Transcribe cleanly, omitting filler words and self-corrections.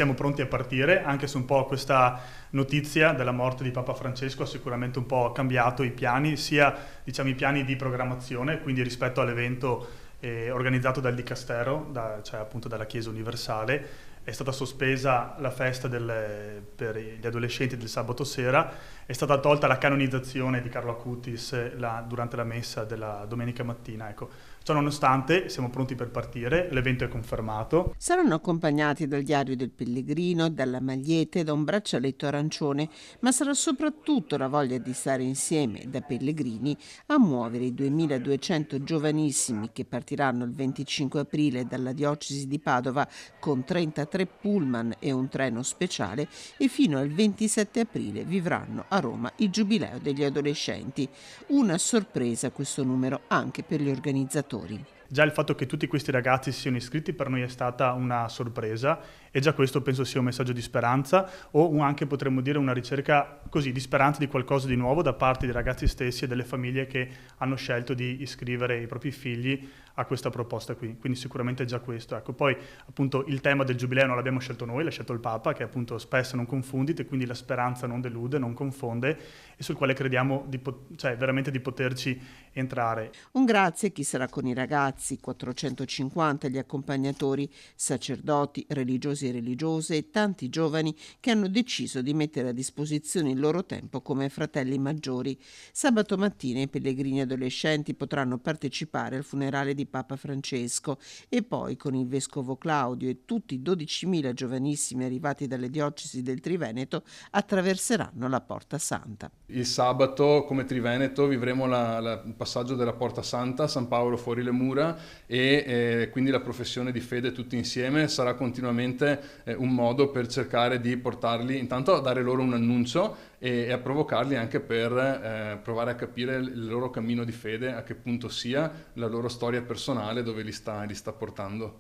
siamo pronti a partire, anche se un po' questa notizia della morte di Papa Francesco ha sicuramente un po' cambiato i piani, sia diciamo i piani di programmazione, quindi rispetto all'evento organizzato dal Dicastero, cioè appunto dalla Chiesa Universale. È stata sospesa la festa per gli adolescenti del sabato sera, è stata tolta la canonizzazione di Carlo Acutis durante la messa della domenica mattina. Ecco. Ciò nonostante siamo pronti per partire, l'evento è confermato. Saranno accompagnati dal diario del pellegrino, dalla maglietta e da un braccialetto arancione, ma sarà soprattutto la voglia di stare insieme da pellegrini a muovere i 2200 giovanissimi che partiranno il 25 aprile dalla diocesi di Padova con 33 pullman e un treno speciale e fino al 27 aprile vivranno a Roma il Giubileo degli adolescenti. Una sorpresa questo numero anche per gli organizzatori. Già il fatto che tutti questi ragazzi si siano iscritti per noi è stata una sorpresa e già questo penso sia un messaggio di speranza o anche potremmo dire una ricerca così di speranza di qualcosa di nuovo da parte dei ragazzi stessi e delle famiglie che hanno scelto di iscrivere i propri figli a questa proposta qui, quindi sicuramente già questo. Ecco, poi appunto il tema del giubileo non l'abbiamo scelto noi, l'ha scelto il Papa, che appunto spesso non confundite, quindi la speranza non delude, non confonde e sul quale crediamo veramente di poterci entrare. Un grazie a chi sarà con i ragazzi, 450 gli accompagnatori, sacerdoti, religiosi e religiose e tanti giovani che hanno deciso di mettere a disposizione il loro tempo come fratelli maggiori. Sabato mattina i pellegrini adolescenti potranno partecipare al funerale di Papa Francesco e poi con il vescovo Claudio e tutti i 12.000 giovanissimi arrivati dalle diocesi del Triveneto attraverseranno la Porta Santa. Il sabato come Triveneto vivremo il passaggio della Porta Santa, San Paolo fuori le mura e quindi la professione di fede tutti insieme sarà continuamente un modo per cercare di portarli, intanto a dare loro un annuncio e a provocarli anche per provare a capire il loro cammino di fede, a che punto sia la loro storia personale, dove li sta portando.